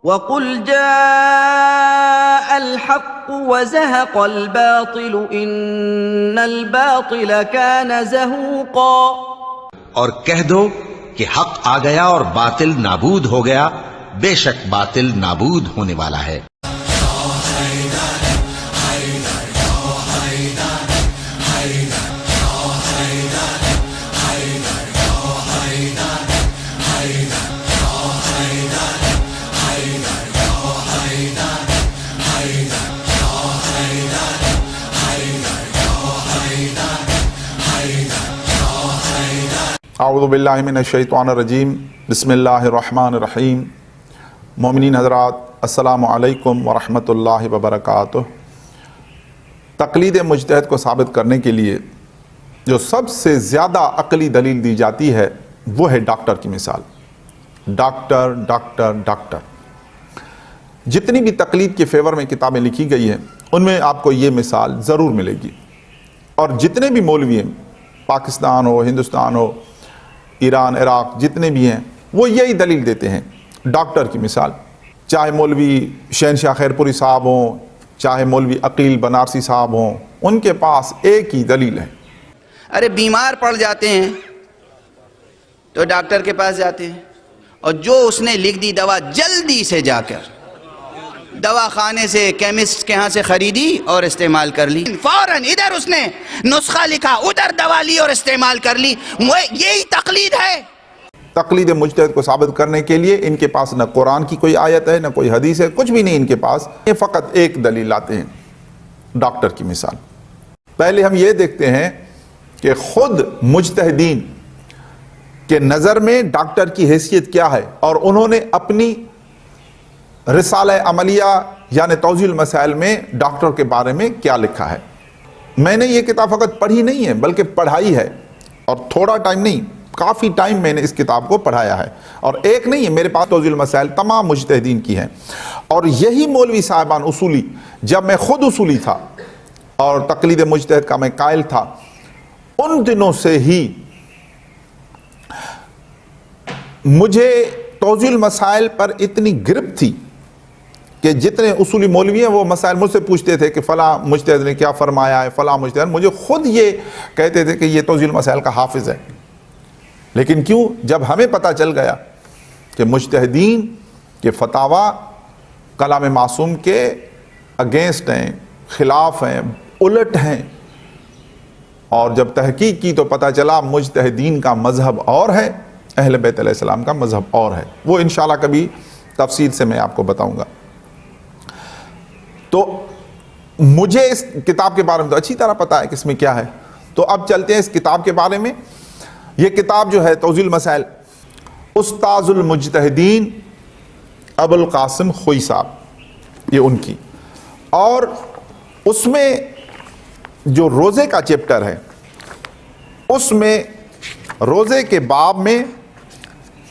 وَقُلْ جَاءَ الْحَقُّ وَزَهَقَ الْبَاطِلُ إِنَّ الْبَاطِلَ كَانَ زَهُوقًا، اور کہہ دو کہ حق آ گیا اور باطل نابود ہو گیا، بے شک باطل نابود ہونے والا ہے۔ اعوذ باللہ من الشیطان الرجیم، بسم اللہ الرحمن الرحیم۔ مومنین حضرات، السلام علیکم ورحمۃ اللہ وبرکاتہ۔ تقلید مجتہد کو ثابت کرنے کے لیے جو سب سے زیادہ عقلی دلیل دی جاتی ہے وہ ہے ڈاکٹر کی مثال۔ ڈاکٹر ڈاکٹر ڈاکٹر، جتنی بھی تقلید کے فیور میں کتابیں لکھی گئی ہیں ان میں آپ کو یہ مثال ضرور ملے گی، اور جتنے بھی مولوی ہیں، پاکستان ہو، ہندوستان ہو، ایران، عراق، جتنے بھی ہیں وہ یہی دلیل دیتے ہیں، ڈاکٹر کی مثال۔ چاہے مولوی شہنشاہ خیر پوری صاحب ہوں، چاہے مولوی عقیل بنارسی صاحب ہوں، ان کے پاس ایک ہی دلیل ہے۔ ارے بیمار پڑ جاتے ہیں تو ڈاکٹر کے پاس جاتے ہیں، اور جو اس نے لکھ دی دوا جلدی سے جا کر دوا خانے سے، کیمسٹ کے ہاں سے خریدی اور استعمال کر لی، فوراً ادھر اس نے نسخہ لکھا، ادھر دوا لی اور استعمال کر لی۔ یہی تقلید ہے۔ تقلید مجتہد کو ثابت کرنے کے لیے ان کے پاس نہ قرآن کی کوئی آیت ہے، نہ کوئی حدیث ہے، کچھ بھی نہیں ان کے پاس، یہ فقط ایک دلیل لاتے ہیں، ڈاکٹر کی مثال۔ پہلے ہم یہ دیکھتے ہیں کہ خود مجتہدین کے نظر میں ڈاکٹر کی حیثیت کیا ہے، اور انہوں نے اپنی رسالہ عملیہ یعنی توضیح المسائل میں ڈاکٹر کے بارے میں کیا لکھا ہے۔ میں نے یہ کتاب فقط پڑھی نہیں ہے بلکہ پڑھائی ہے، اور تھوڑا ٹائم نہیں، کافی ٹائم میں نے اس کتاب کو پڑھایا ہے، اور ایک نہیں ہے، میرے پاس توضیح المسائل تمام مجتہدین کی ہیں۔ اور یہی مولوی صاحبان اصولی، جب میں خود اصولی تھا اور تقلید مجتہد کا میں قائل تھا، ان دنوں سے ہی مجھے توضیح المسائل پر اتنی گرفت تھی کہ جتنے اصولی مولوی ہیں وہ مسائل مجھ سے پوچھتے تھے کہ فلاں مجتہد نے کیا فرمایا ہے، فلاں مجتہد، مجھے خود یہ کہتے تھے کہ یہ توضیح المسائل کا حافظ ہے۔ لیکن کیوں؟ جب ہمیں پتہ چل گیا کہ مجتہدین کے فتاوی کلام معصوم کے اگینسٹ ہیں، خلاف ہیں، الٹ ہیں، اور جب تحقیق کی تو پتہ چلا مجتہدین کا مذہب اور ہے، اہل بیت علیہ السلام کا مذہب اور ہے۔ وہ انشاءاللہ کبھی تفصیل سے میں آپ کو بتاؤں گا۔ تو مجھے اس کتاب کے بارے میں تو اچھی طرح پتہ ہے کہ اس میں کیا ہے، تو اب چلتے ہیں اس کتاب کے بارے میں۔ یہ کتاب جو ہے توضیح المسائل، استاذ المجتہدین ابو القاسم خوئی صاحب، یہ ان کی، اور اس میں جو روزے کا چیپٹر ہے، اس میں روزے کے باب میں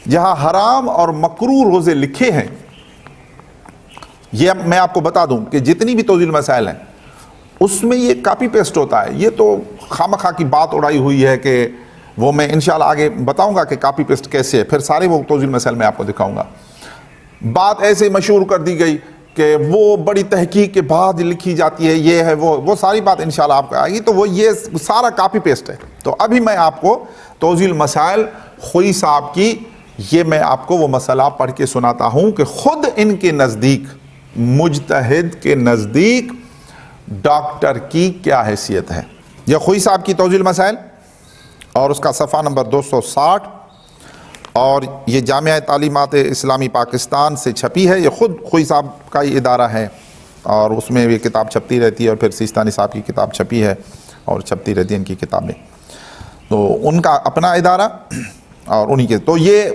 جہاں حرام اور مکروہ روزے لکھے ہیں، یہ میں آپ کو بتا دوں کہ جتنی بھی توضیح المسائل ہیں اس میں یہ کاپی پیسٹ ہوتا ہے۔ یہ تو خامخواہ کی بات اڑائی ہوئی ہے کہ وہ میں انشاءاللہ آگے بتاؤں گا کہ کاپی پیسٹ کیسے ہے، پھر سارے وہ توضیح المسائل میں آپ کو دکھاؤں گا۔ بات ایسے مشہور کر دی گئی کہ وہ بڑی تحقیق کے بعد لکھی جاتی ہے، یہ ہے وہ ساری بات انشاءاللہ آپ کو آئے گی، تو وہ یہ سارا کاپی پیسٹ ہے۔ تو ابھی میں آپ کو توضیح المسائل خوئی صاحب کی، یہ میں آپ کو وہ مسئلہ پڑھ کے سناتا ہوں کہ خود ان کے نزدیک، مجتہد کے نزدیک ڈاکٹر کی کیا حیثیت ہے۔ یہ خوئی صاحب کی توضیح المسائل، اور اس کا صفحہ نمبر 260، اور یہ جامعہ تعلیمات اسلامی پاکستان سے چھپی ہے۔ یہ خود خوئی صاحب کا ہی ادارہ ہے، اور اس میں یہ کتاب چھپتی رہتی ہے، اور پھر سیستانی صاحب کی کتاب چھپی ہے اور چھپتی رہتی ہے ان کی کتابیں، تو ان کا اپنا ادارہ اور انہی کے۔ تو یہ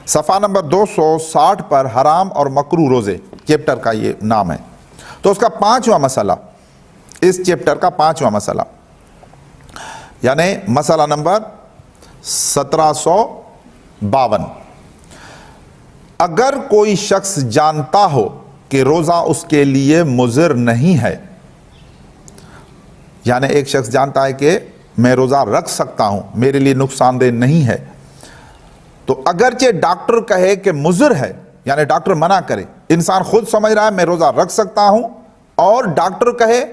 صفحہ نمبر 260 پر حرام اور مکروہ روزے چیپٹر کا یہ نام ہے۔ تو اس کا 5واں مسئلہ، اس چیپٹر کا 5واں مسئلہ، یعنی مسئلہ نمبر 1752، اگر کوئی شخص جانتا ہو کہ روزہ اس کے لیے مضر نہیں ہے، یعنی ایک شخص جانتا ہے کہ میں روزہ رکھ سکتا ہوں، میرے لیے نقصان دہ نہیں ہے، تو اگرچہ ڈاکٹر کہے کہ مضر ہے یعنی ڈاکٹر منع کرے. انسان خود سمجھ رہا ہے میں روزہ رکھ سکتا ہوں اور ڈاکٹر کہے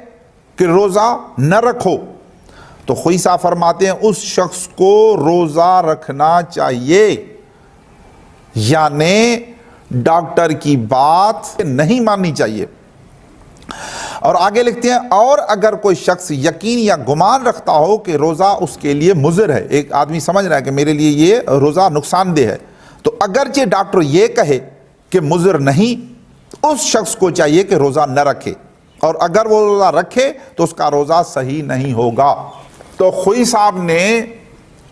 کہ روزہ نہ رکھو, تو خوئی صاحب فرماتے ہیں اس شخص کو روزہ رکھنا چاہیے, یعنی ڈاکٹر کی بات نہیں ماننی چاہیے. اور آگے لکھتے ہیں اور اگر کوئی شخص یقین یا گمان رکھتا ہو کہ روزہ اس کے لیے مضر ہے, ایک آدمی سمجھ رہا ہے کہ میرے لیے یہ روزہ نقصان دہ ہے, تو اگرچہ ڈاکٹر یہ کہے کہ مضر نہیں, اس شخص کو چاہیے کہ روزہ نہ رکھے, اور اگر وہ روزہ رکھے تو اس کا روزہ صحیح نہیں ہوگا. تو خوئی صاحب نے,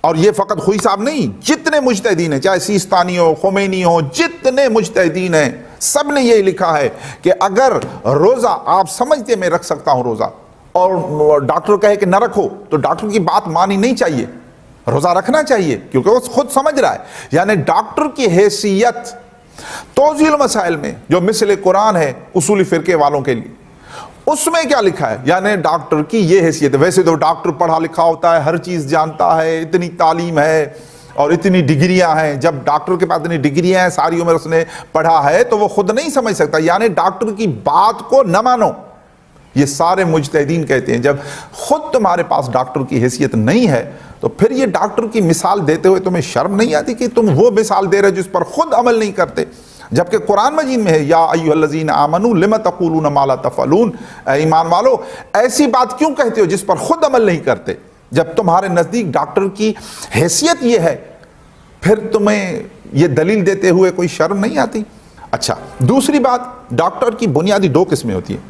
اور یہ فقط خوئی صاحب نہیں, جتنے مجتہدین ہیں, چاہے سیستانی ہو, خمینی ہو, جتنے مجتہدین ہیں, سب نے یہ لکھا ہے کہ اگر روزہ آپ سمجھتے میں رکھ سکتا ہوں روزہ, اور ڈاکٹر کہے کہ نہ رکھو, تو ڈاکٹر کی بات مانی نہیں چاہیے, روزہ رکھنا چاہیے, کیونکہ وہ خود سمجھ رہا ہے. یعنی ڈاکٹر کی حیثیت توضیح المسائل میں جو مثل قرآن ہے اصولی فرقے والوں کے لیے, اس میں کیا لکھا ہے, یعنی ڈاکٹر کی یہ حیثیت ہے. ویسے تو ڈاکٹر پڑھا لکھا ہوتا ہے, ہر چیز جانتا ہے, اتنی تعلیم ہے اور اتنی ڈگریاں ہیں. جب ڈاکٹر کے پاس اتنی ڈگریاں ہیں, ساری عمر اس نے پڑھا ہے, تو وہ خود نہیں سمجھ سکتا. یعنی ڈاکٹر کی بات کو نہ مانو, یہ سارے مجتہدین کہتے ہیں. جب خود تمہارے پاس ڈاکٹر کی حیثیت نہیں ہے, تو پھر یہ ڈاکٹر کی مثال دیتے ہوئے تمہیں شرم نہیں آتی کہ تم وہ مثال دے رہے جس پر خود عمل نہیں کرتے؟ جبکہ قرآن مجید میں ہے یا ایھا الذین آمنوا لم تقولون ما لا تفعلون, اے ایمان والو ایسی بات کیوں کہتے ہو جس پر خود عمل نہیں کرتے؟ جب تمہارے نزدیک ڈاکٹر کی حیثیت یہ ہے, پھر تمہیں یہ دلیل دیتے ہوئے کوئی شرم نہیں آتی؟ اچھا, دوسری بات, ڈاکٹر کی بنیادی دو قسمیں ہوتی ہیں.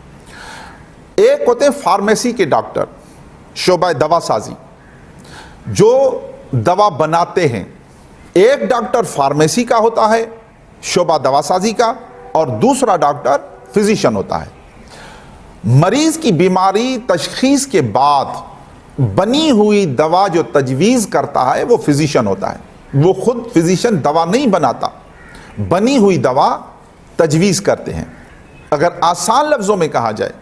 ایک ہوتے ہیں فارمیسی کے ڈاکٹر, شعبہ دوا سازی, جو دوا بناتے ہیں. ایک ڈاکٹر فارمیسی کا ہوتا ہے, شعبہ دوا سازی کا, اور دوسرا ڈاکٹر فزیشن ہوتا ہے. مریض کی بیماری تشخیص کے بعد بنی ہوئی دوا جو تجویز کرتا ہے وہ فزیشن ہوتا ہے. وہ خود فزیشن دوا نہیں بناتا, بنی ہوئی دوا تجویز کرتے ہیں. اگر آسان لفظوں میں کہا جائے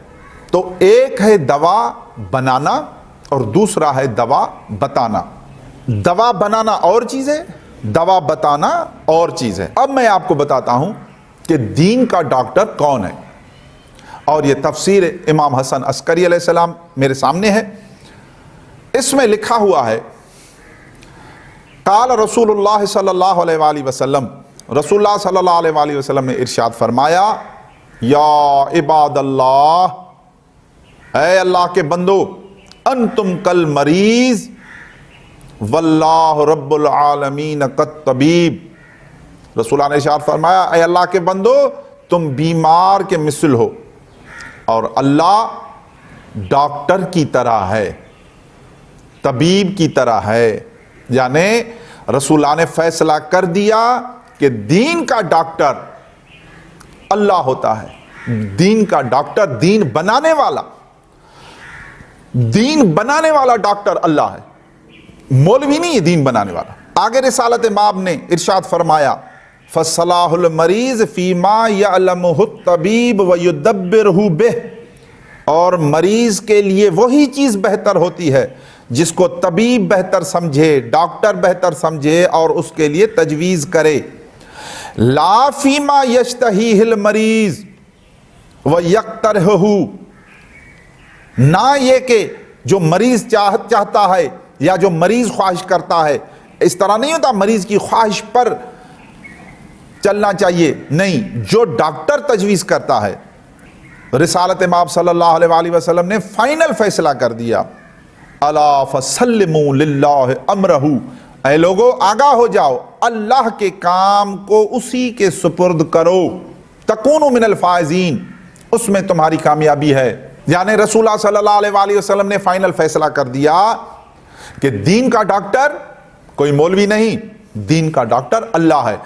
تو ایک ہے دوا بنانا اور دوسرا ہے دوا بتانا. دوا بنانا اور چیز ہے, دوا بتانا اور چیز ہے. اب میں آپ کو بتاتا ہوں کہ دین کا ڈاکٹر کون ہے, اور یہ تفسیر امام حسن عسکری علیہ السلام میرے سامنے ہے. اس میں لکھا ہوا ہے قال رسول اللہ صلی اللہ علیہ وآلہ وسلم, رسول اللہ صلی اللہ علیہ وآلہ وسلم نے ارشاد فرمایا, یا عباد اللہ, اے اللہ کے بندو, انتم کل مریض واللہ رب العالمین کالطبیب. رسول اللہ نے ارشاد فرمایا, اے اللہ کے بندو تم بیمار کے مثل ہو اور اللہ ڈاکٹر کی طرح ہے, طبیب کی طرح ہے. یعنی رسول اللہ نے فیصلہ کر دیا کہ دین کا ڈاکٹر اللہ ہوتا ہے. دین کا ڈاکٹر, دین بنانے والا, دین بنانے والا ڈاکٹر اللہ ہے, مولوی نہیں ہے دین بنانے والا. آگے رسالت مآب نے ارشاد فرمایا, فصلاح المریض فیما یعلمہ الطبیب ویدبرہ بہ, اور مریض کے لیے وہی چیز بہتر ہوتی ہے جس کو طبیب بہتر سمجھے, ڈاکٹر بہتر سمجھے اور اس کے لیے تجویز کرے. لا فیما یشتہیہ المریض ویقترحہ, نہ یہ کہ جو مریض چاہتا ہے یا جو مریض خواہش کرتا ہے, اس طرح نہیں ہوتا مریض کی خواہش پر چلنا چاہیے, نہیں, جو ڈاکٹر تجویز کرتا ہے. رسالت مآب صلی اللہ علیہ وآلہ وسلم نے فائنل فیصلہ کر دیا, الا فسلموا للہ امرہ, اے لوگو آگاہ ہو جاؤ, اللہ کے کام کو اسی کے سپرد کرو, تکونوا من الفائزین, اس میں تمہاری کامیابی ہے. یعنی رسول اللہ صلی اللہ علیہ وآلہ وسلم نے فائنل فیصلہ کر دیا کہ دین کا ڈاکٹر کوئی مولوی نہیں, دین کا ڈاکٹر اللہ ہے.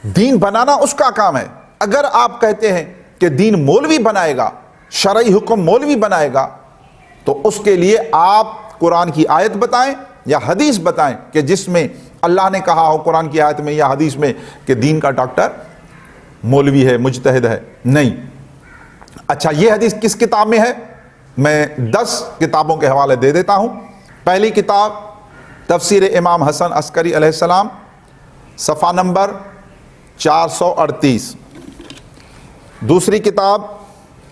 دین بنانا اس کا کام ہے. اگر آپ کہتے ہیں کہ دین مولوی بنائے گا, شرعی حکم مولوی بنائے گا, تو اس کے لیے آپ قرآن کی آیت بتائیں یا حدیث بتائیں کہ جس میں اللہ نے کہا ہو قرآن کی آیت میں یا حدیث میں کہ دین کا ڈاکٹر مولوی ہے, مجتہد ہے. نہیں. اچھا, یہ حدیث کس کتاب میں ہے؟ میں 10 کتابوں کے حوالے دے دیتا ہوں. پہلی کتاب تفسیر امام حسن عسکری علیہ السلام, صفحہ نمبر 438. دوسری کتاب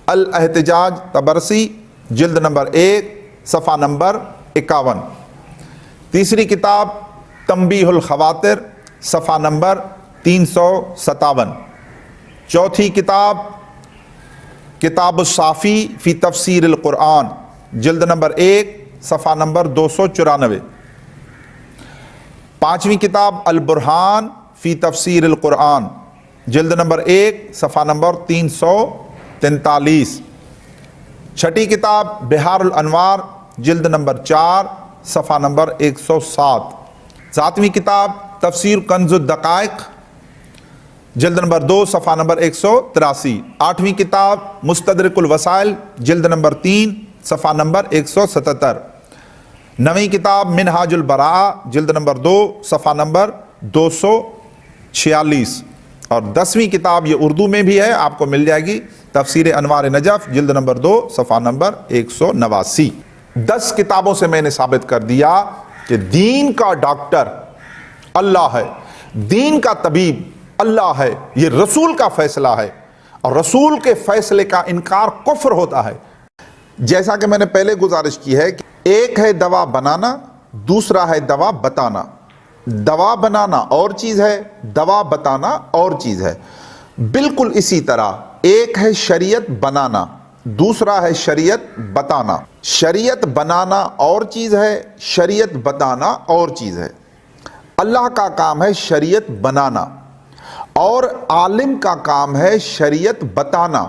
الاحتجاج طبرسی جلد نمبر 1 صفحہ نمبر 51. تیسری کتاب تنبیہ الخواطر صفحہ نمبر 357. چوتھی کتاب کتاب الصافی فی تفسیر القرآن جلد نمبر 1 صفحہ نمبر 294. پانچویں کتاب البرہان فی تفسیر القرآن جلد نمبر 1 صفحہ نمبر 343. چھٹی کتاب بحار الانوار جلد نمبر 4 صفحہ نمبر 107. ساتویں کتاب تفسیر کنز الدقائق جلد نمبر 2 صفحہ نمبر 183. آٹھویں کتاب مستدرک الوسائل جلد نمبر 3 صفحہ نمبر 177. نویں کتاب منہاج البراء جلد نمبر 2 صفحہ نمبر 246. اور 10ویں کتاب یہ اردو میں بھی ہے، آپ کو مل جائے گی، تفسیر انوار نجف جلد نمبر 2 صفحہ نمبر 189. 10 کتابوں سے میں نے ثابت کر دیا کہ دین کا ڈاکٹر اللہ ہے، دین کا طبیب اللہ ہے، یہ رسول کا فیصلہ ہے، اور رسول کے فیصلے کا انکار کفر ہوتا ہے. جیسا کہ میں نے پہلے گزارش کی ہے کہ ایک ہے دوا بنانا، دوسرا ہے دوا بتانا. دوا بنانا اور چیز ہے، دوا بتانا اور چیز ہے. بالکل اسی طرح ایک ہے شریعت بنانا، دوسرا ہے شریعت بتانا. شریعت بنانا اور چیز ہے، شریعت بتانا اور چیز ہے. اللہ کا کام ہے شریعت بنانا، اور عالم کا کام ہے شریعت بتانا.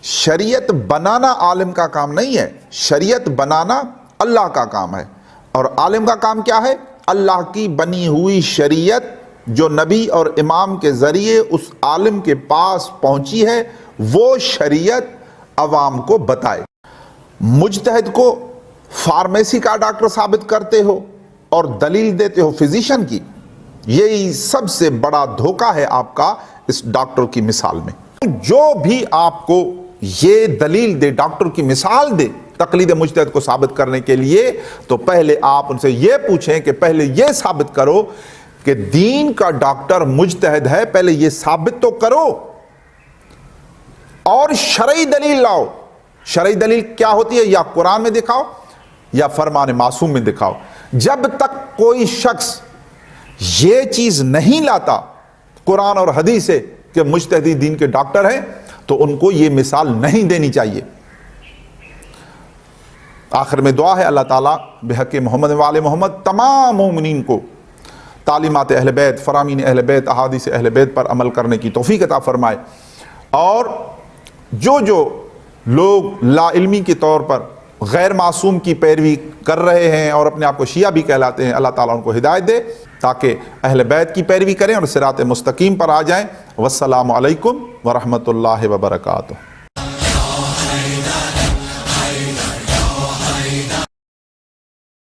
شریعت بنانا عالم کا کام نہیں ہے، شریعت بنانا اللہ کا کام ہے. اور عالم کا کام کیا ہے؟ اللہ کی بنی ہوئی شریعت جو نبی اور امام کے ذریعے اس عالم کے پاس پہنچی ہے، وہ شریعت عوام کو بتائے. مجتہد کو فارمیسی کا ڈاکٹر ثابت کرتے ہو اور دلیل دیتے ہو فزیشین کی، یہی سب سے بڑا دھوکہ ہے آپ کا اس ڈاکٹر کی مثال میں. جو بھی آپ کو یہ دلیل دے، ڈاکٹر کی مثال دے تقلید مجتہد کو ثابت کرنے کے لیے، تو پہلے آپ ان سے یہ پوچھیں کہ پہلے یہ ثابت کرو کہ دین کا ڈاکٹر مجتہد ہے، پہلے یہ ثابت تو کرو، اور شرعی دلیل لاؤ. شرعی دلیل کیا ہوتی ہے؟ یا قرآن میں دکھاؤ یا فرمان معصوم میں دکھاؤ. جب تک کوئی شخص یہ چیز نہیں لاتا قرآن اور حدیث سے کہ مجتہدی دین کے ڈاکٹر ہیں، تو ان کو یہ مثال نہیں دینی چاہیے. آخر میں دعا ہے اللہ تعالیٰ بحق محمد و آل محمد تمام مومنین کو تعلیمات اہل بیت، فرامین اہل بیت، احادیث اہل بیت پر عمل کرنے کی توفیق عطا فرمائے. اور جو لوگ لا علمی کے طور پر غیر معصوم کی پیروی کر رہے ہیں اور اپنے آپ کو شیعہ بھی کہلاتے ہیں، اللہ تعالیٰ ان کو ہدایت دے تاکہ اہل بیت کی پیروی کریں اور صراط مستقیم پر آ جائیں. والسلام علیکم ورحمۃ اللہ وبرکاتہ.